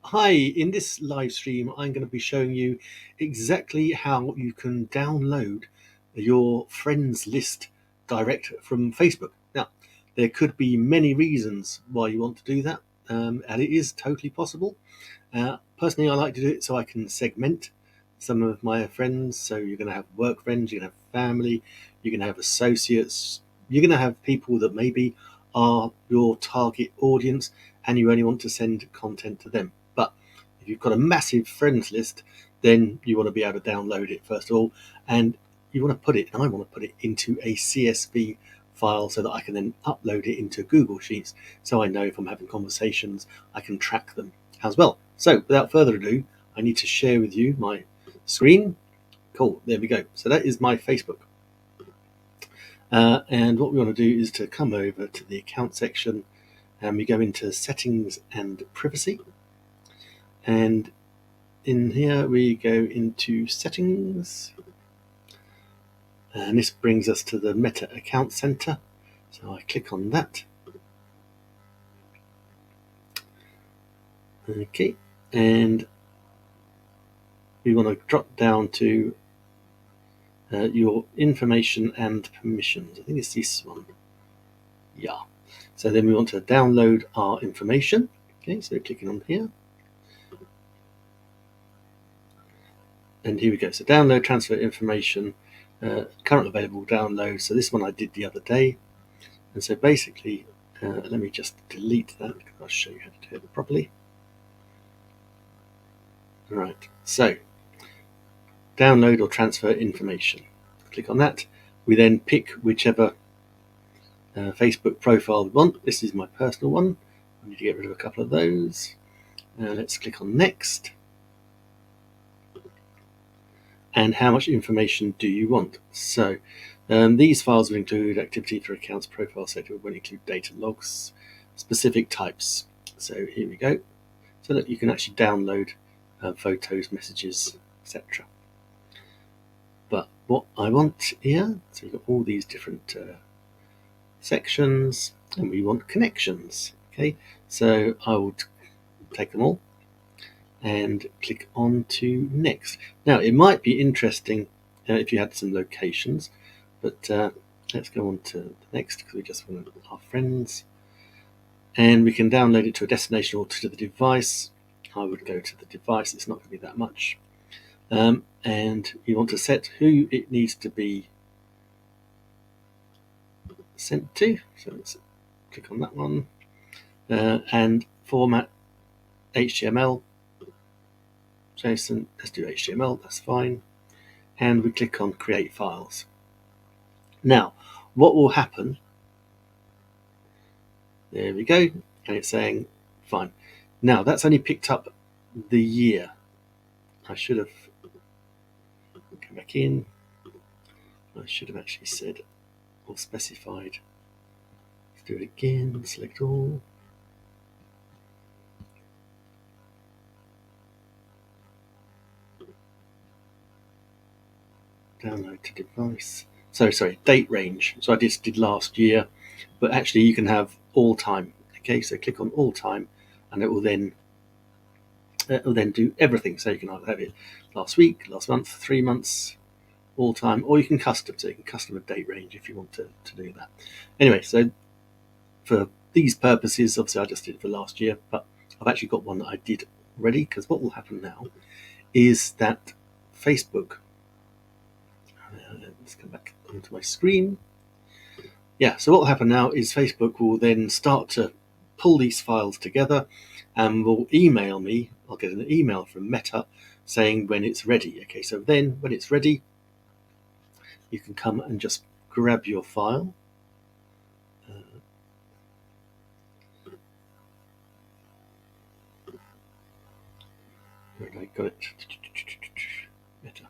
Hi, in this live stream, I'm going to be showing you exactly how you can download your friends list direct from Facebook. Now, there could be many reasons why you want to do that, and it is totally possible. Personally, I like to do it so I can segment some of my friends. So you're going to have work friends, you're going to have family, you're going to have associates, you're going to have people that maybe are your target audience and you only want to send content to them. But if you've got a massive friends list, then you want to be able to download it first of all, and you want to put it, and I want to put it into a CSV file so that I can then upload it into Google Sheets so I know if I'm having conversations, I can track them as well. So without further ado, I need to share with you my screen. Cool, there we go. So that is my Facebook. And what we want to do is to come over to the account section, and we go into settings and privacy. And in here we go into settings. And this brings us to the Meta Account Center. So I click on that. Okay, and we want to drop down to your information and permissions. I think it's this one. Yeah. So then we want to download our information. Okay, so clicking on here. And here we go. So download, transfer information, current available download. So this one I did the other day. And so basically, let me just delete that because I'll show you how to do it properly. All right, so download or transfer information. Click on that. We then pick whichever Facebook profile we want. This is my personal one. I need to get rid of a couple of those. Let's click on next. And how much information do you want? So these files will include activity for accounts, profile sector, will include data logs, specific types. So here we go. So that you can actually download photos, messages, etc. But what I want here, so you've got all these different sections, and we want connections. Okay, so I will take them all and click on to next. Now it might be interesting if you had some locations, but let's go on to the next because we just want our friends, and we can download it to a destination or to the device. I would go to the device, it's not going to be that much. And you want to set who it needs to be sent to, so let's click on that one, and format HTML. JSON, let's do HTML, that's fine. And we click on create files. Now, what will happen, there we go, and it's saying fine. Now, that's only picked up the year. I should have come back in. I should have actually said or specified. Let's do it again, select all. Download to device. So sorry, date range. So I just did last year, but actually you can have all time. Okay, so click on all time, and it will then do everything. So you can either have it last week, last month, 3 months, all time, or you can custom. So you can custom a date range if you want to do that. Anyway, so for these purposes, obviously I just did it for last year, but I've actually got one that I did already, because what will happen now is that Facebook, let's come back onto my screen. Yeah, so what will happen now is Facebook will then start to pull these files together and will email me. I'll get an email from Meta saying when it's ready. Okay, so then when it's ready, you can come and just grab your file. Where did I got it? Meta.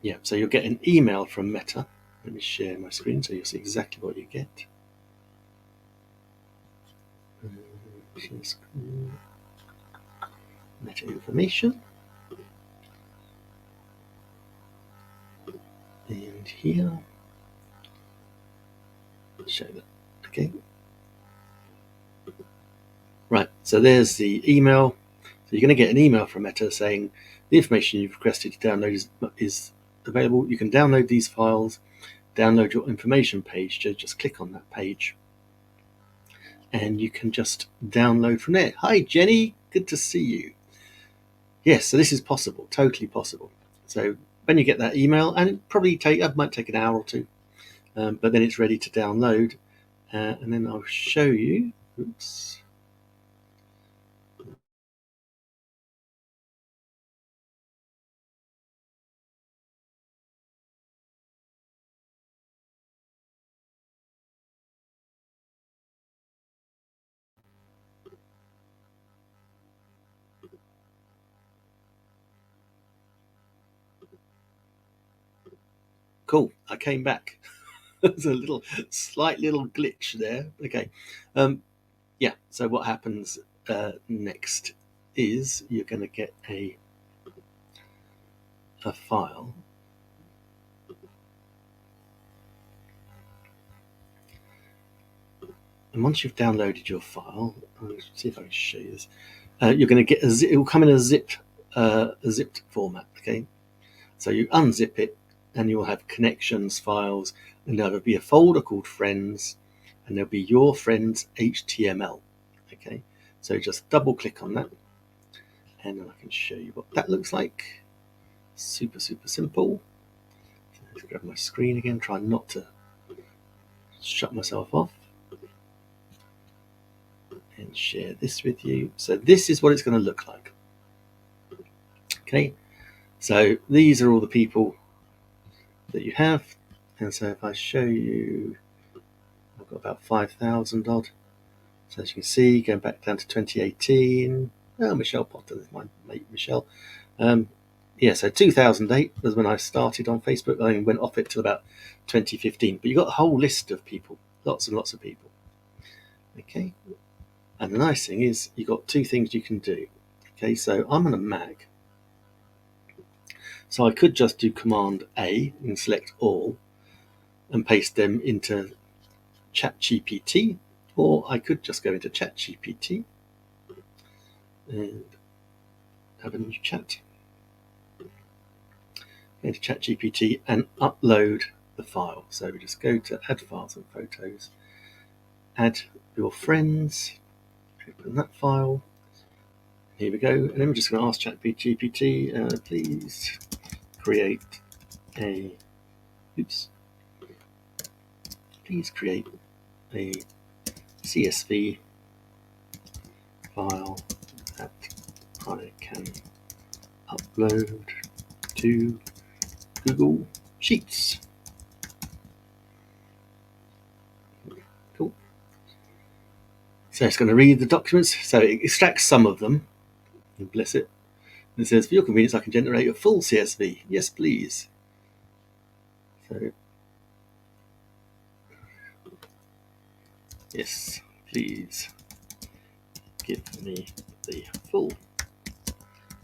Yeah, so you'll get an email from Meta. Let me share my screen so you'll see exactly what you get. Meta information. And here, show that. Okay. Right, so there's the email. So you're going to get an email from Meta saying the information you've requested to download is available. You can download these files, download your information page. Just click on that page and you can just download from there. Hi, Jenny. Good to see you. Yes, so this is possible, totally possible. So when you get that email, and it might take an hour or two, but then it's ready to download. And then I'll show you. Oops. Cool, I came back. There's a slight little glitch there. Okay. Yeah, so what happens next is you're going to get a file. And once you've downloaded your file, let's see if I can show you this. You're going to get it will come in a zipped format. Okay, so you unzip it, and you will have connections, files, and there'll be a folder called Friends, and there'll be your friends HTML. Okay, so just double click on that, and then I can show you what that looks like. Super simple. Let's grab my screen again. Try not to shut myself off. And share this with you. So this is what it's going to look like. Okay, so these are all the people that you have, and so if I show you, I've got about 5,000 odd. So as you can see, going back down to 2018. Oh, Michelle Potter, there's my mate Michelle. Yeah, so 2008 was when I started on Facebook. I went off it till about 2015. But you've got a whole list of people, lots and lots of people. Okay, and the nice thing is you've got two things you can do. Okay, so I'm on a Mac. So I could just do Command A and select all and paste them into ChatGPT, or I could just go into ChatGPT and have a new chat. Go into ChatGPT and upload the file. So we just go to Add Files and Photos, add your friends, open that file. Here we go. And then we're just going to ask ChatGPT, please create a CSV file that I can upload to Google Sheets. Cool. So it's going to read the documents. So it extracts some of them. And bless it. And it says, for your convenience, I can generate a full CSV. Yes, please. So, yes, please give me the full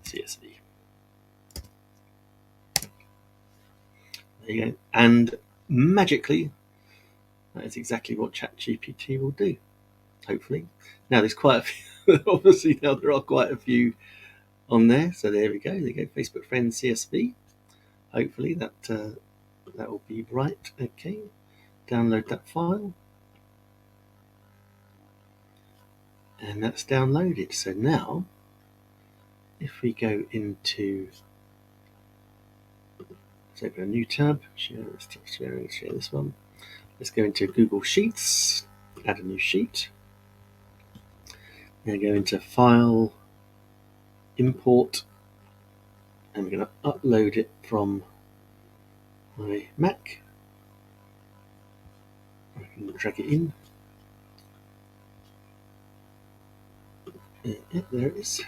CSV. There you go. And magically, that is exactly what ChatGPT will do. Hopefully. Now there's quite a few. Obviously, now there are quite a few on there. So there we go. There you go. Facebook Friends CSV. Hopefully that will be right. Okay. Download that file. And that's downloaded. So now, if we go into, let's open a new tab. Share this one. Let's go into Google Sheets. Add a new sheet. And go into File, Import, and we're going to upload it from my Mac. I can drag it in. Yeah, there it is.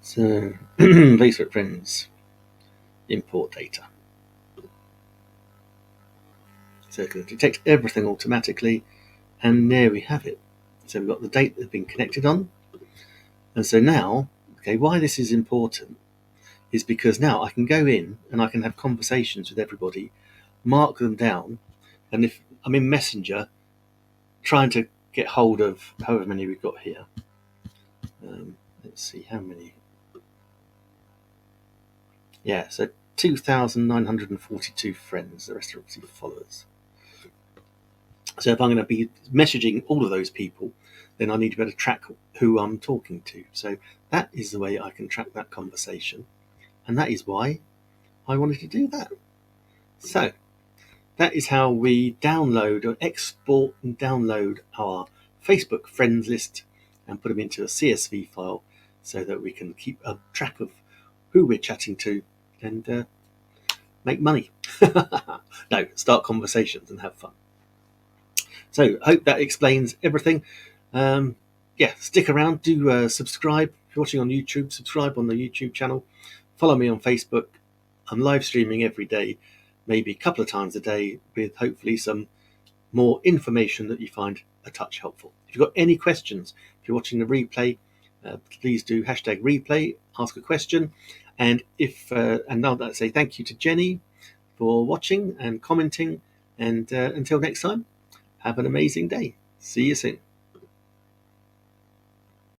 So, Facebook Friends, import data. So it's going to detect everything automatically, and there we have it. So we've got the date that's been connected on. And so now, okay, why this is important is because now I can go in and I can have conversations with everybody, mark them down, and if I'm in Messenger, trying to get hold of however many we've got here. Let's see how many. Yeah, so 2,942 friends. The rest are obviously followers. So if I'm going to be messaging all of those people, then I need to be able to track who I'm talking to. So that is the way I can track that conversation. And that is why I wanted to do that. So that is how we download or export and download our Facebook friends list and put them into a CSV file so that we can keep a track of who we're chatting to and make money. No, start conversations and have fun. So I hope that explains everything. Stick around. Do subscribe. If you're watching on YouTube, subscribe on the YouTube channel. Follow me on Facebook. I'm live streaming every day, maybe a couple of times a day, with hopefully some more information that you find a touch helpful. If you've got any questions, if you're watching the replay, please do #replay, ask a question. And now that I say thank you to Jenny for watching and commenting. And until next time, have an amazing day. See you soon.